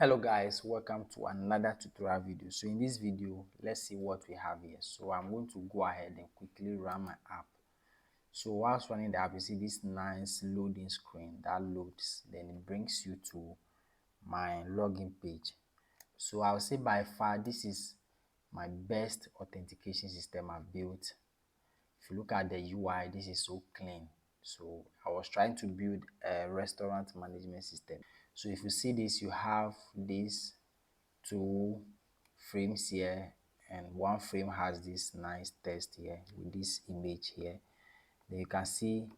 Hello guys, welcome to another tutorial video. So in this video, let's see what we have here. So I'm going to go ahead and quickly run my app. So whilst running the app, you see this nice loading screen that loads, then it brings you to my login page. So I'll say by far this is my best authentication system I've built. If you look at the UI, this is so clean. So I was trying to build a restaurant management system. So if you see this, you have these two frames here, and one frame has this nice text here with this image here. Then you can see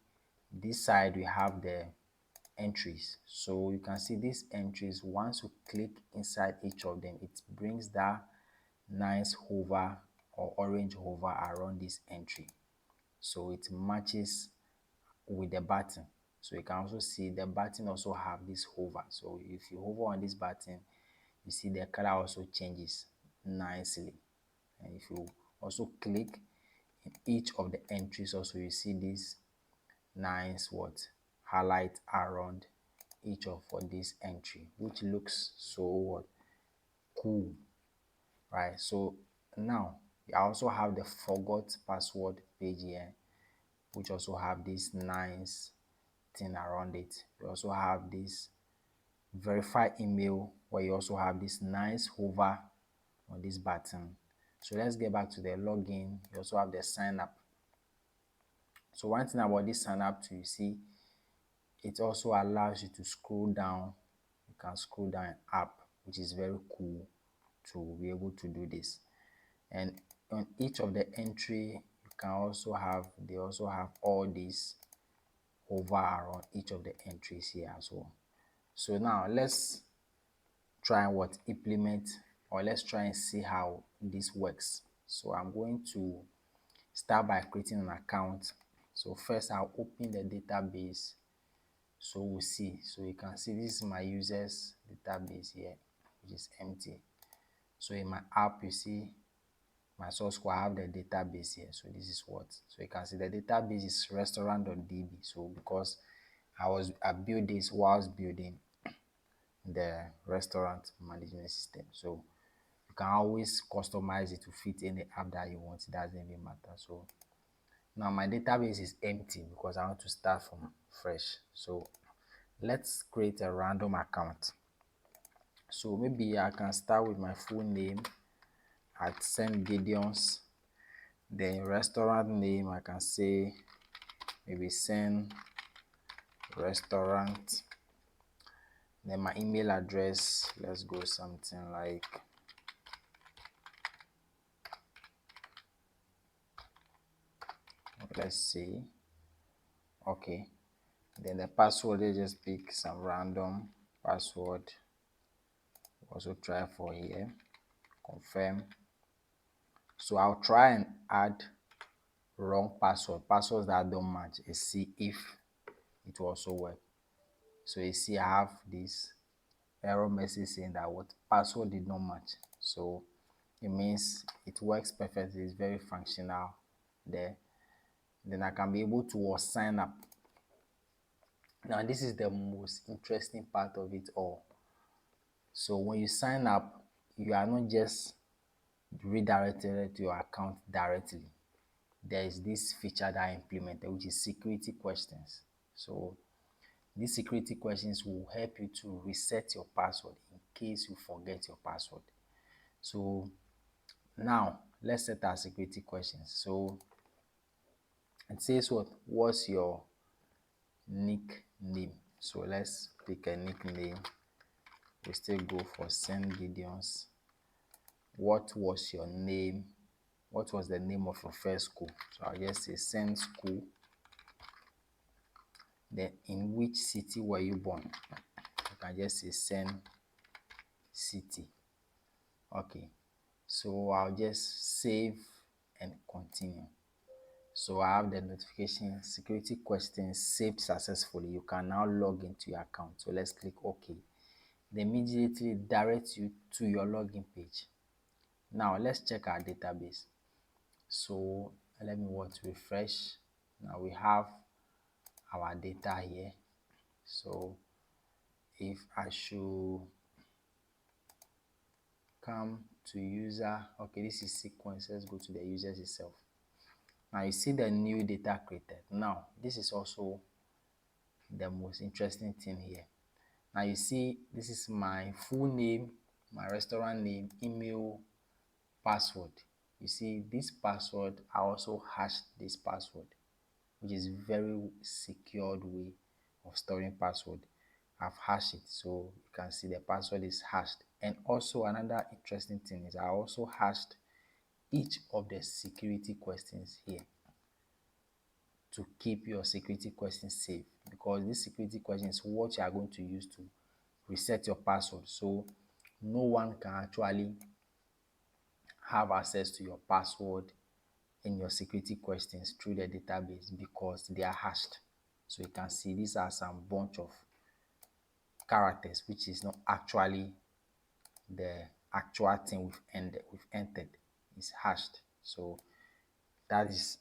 this side we have the entries. So you can see these entries, once you click inside each of them, it brings that nice hover or orange hover around this entry, so it matches with the button. So you can also see the button also have this hover. So if you hover on this button, you see the color also changes nicely. And if you also click in each of the entries, also you see this nice highlight around each of for this entry, which looks so cool, right? So now I also have the forgot password page here, which also have this nice thing around it. You also have this verify email, where you also have this nice hover on this button. So let's get back to the login. You also have the sign up. So one thing about this sign up too, you see it also allows you to scroll down. You can scroll down up, which is very cool to be able to do this. And on each of the entry, you can also have, they also have all these hover around each of the entries here as well. So now let's try and implement, or let's try and see how this works. So I'm going to start by creating an account. So first I'll open the database, so we'll see. So you can see this is my users database here, which is empty. So in my app, you see my source code, I have the database here. So this is what, so you can see the database is restaurant.db. so because I built this whilst building the restaurant management system, so you can always customize it to fit any app that you want. It doesn't even matter. So now my database is empty because I want to start from fresh. So let's create a random account. So maybe I can start with my full name at St. Gideon's. Then restaurant name, I can say maybe St. Restaurant. Then my email address, let's go something like let's see, okay. Then the password, let's just pick some random password. Also try for here, confirm. So I'll try and add wrong passwords that don't match, and see if it will also work. So you see I have this error message saying that what password did not match. So it means it works perfectly, it's very functional there. Then I can be able to sign up. Now this is the most interesting part of it all. So when you sign up, you are not just redirected to your account directly. There is this feature that I implemented, which is security questions. So these security questions will help you to reset your password in case you forget your password. So now let's set our security questions. So it says what's your nickname? So let's pick a nickname. We still go for St. Gideon's. What was your name? What was the name of your first school? So I'll just say St. School. Then in which city were you born? You can just say St. City. Okay, so I'll just save and continue. So I have the notification security questions saved successfully. You can now log into your account. So let's click OK. It immediately directs you to your login page. Now let's check our database. So let me refresh. Now we have our data here. So if I should come to user. Okay, this is sequence. Let's go to the users itself. Now you see the new data created. Now this is also the most interesting thing here. Now you see this is my full name, my restaurant name, email, password. You see this password, I also hashed this password, which is very secured way of storing password. I've hashed it, so you can see the password is hashed. And also another interesting thing is I also hashed each of the security questions here to keep your security questions safe, because this security question is what you are going to use to reset your password, so no one can actually have access to your password in your security questions through the database because they are hashed. So you can see these are some bunch of characters which is not actually the actual thing we've entered. It's hashed. So that is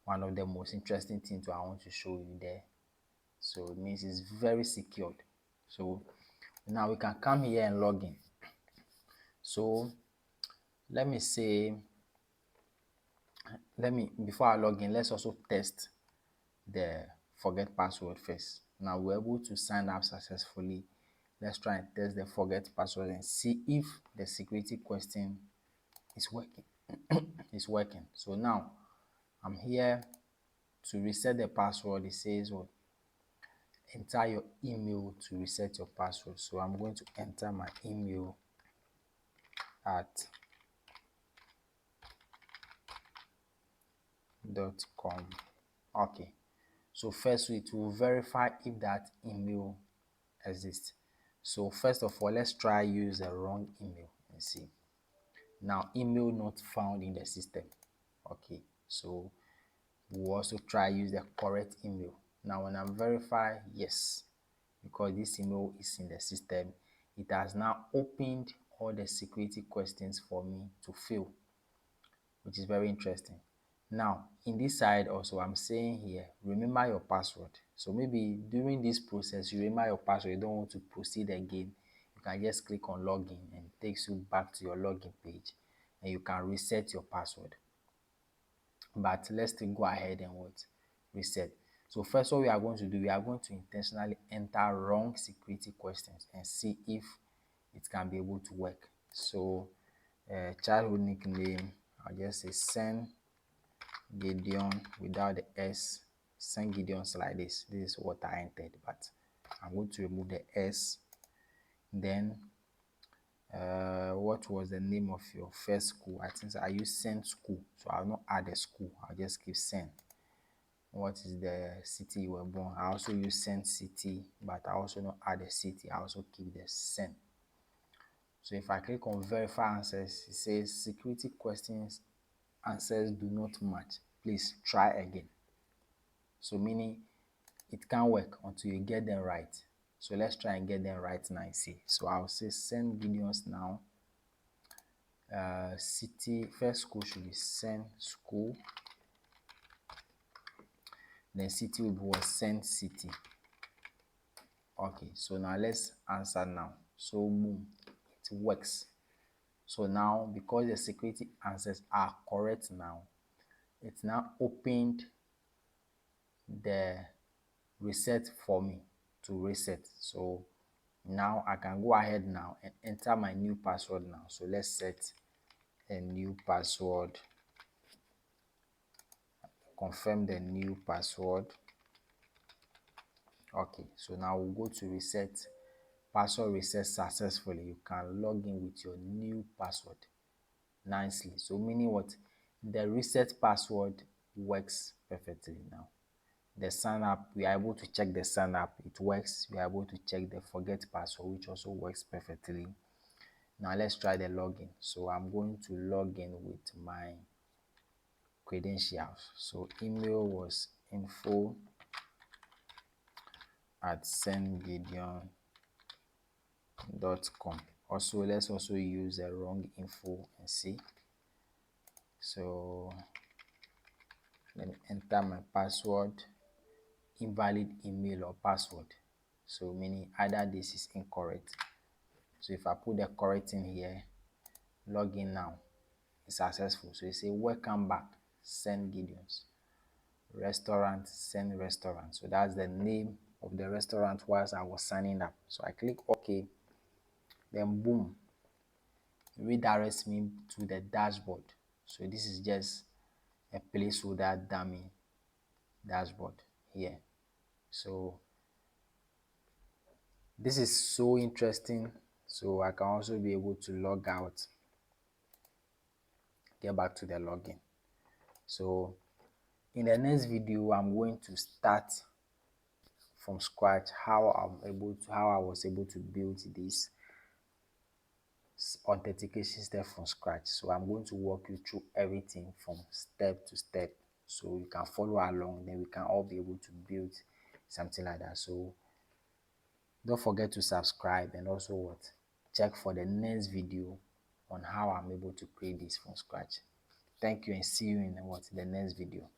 one of the most interesting things I want to show you there. So it means it's very secured. So now we can come here and log in. So let me say, before I log in, let's also test the forget password first. Now we're able to sign up successfully. Let's try and test the forget password and see if the security question is working. It's working. So now I'm here to reset the password. It says what? Enter your email to reset your password. So I'm going to enter my email at .com. Okay, so first it will verify if that email exists. So first of all, let's try use a wrong email and see. Now email not found in the system. Okay, so we'll also try use the correct email. Now when I'm verify, yes, because this email is in the system, it has now opened all the security questions for me to fill, which is very interesting. Now in this side also, I'm saying here, remember your password. So maybe during this process you remember your password, you don't want to proceed again, you can just click on login and it takes you back to your login page and you can reset your password. But let's still go ahead and what? Reset. So first what we are going to do, we are going to intentionally enter wrong security questions and see if it can be able to work. So childhood nickname, I'll just say send Gideon without the S. Send Gideon's like this. This is what I entered, but I'm going to remove the S. Then what was the name of your first school? I think I use send school, so I'll not add a school, I'll just keep send. What is the city you were born? I also use send city, but I also not add a city, I also keep the send. So if I click on verify answers, it says security questions answers do not match, please try again. So meaning it can't work until you get them right. So let's try and get them right now and see. So I'll say send Gideon's now. City, first school should be send school. Then city will be what? Send city. Okay, so now let's answer now. So boom, it works. So now because the security answers are correct now, it's now opened the reset for me to reset. So now I can go ahead now and enter my new password now. So let's set a new password, confirm the new password. Okay, so now we'll go to reset. Password reset successfully. You can log in with your new password nicely. So meaning what? The reset password works perfectly now. The sign up, we are able to check the sign up, it works. We are able to check the forget password, which also works perfectly. Now let's try the login. So I'm going to log in with my credentials. So email was info@sendgideon.com. Also, let's also use the wrong info and see. So let me enter my password, invalid email or password. So meaning either this is incorrect. So if I put the correct in here, login now. It's successful. So you say welcome back, send Gideons. Restaurant, send restaurant. So that's the name of the restaurant whilst I was signing up. So I click OK, then boom, it redirects me to the dashboard. So this is just a placeholder dummy dashboard here. So this is so interesting. So I can also be able to log out, get back to the login. So in the next video, I'm going to start from scratch how I was able to build this authentication step from scratch. So I'm going to walk you through everything from step to step so you can follow along, then we can all be able to build something like that. So don't forget to subscribe, and also what, check for the next video on how I'm able to create this from scratch. Thank you, and see you in the next video.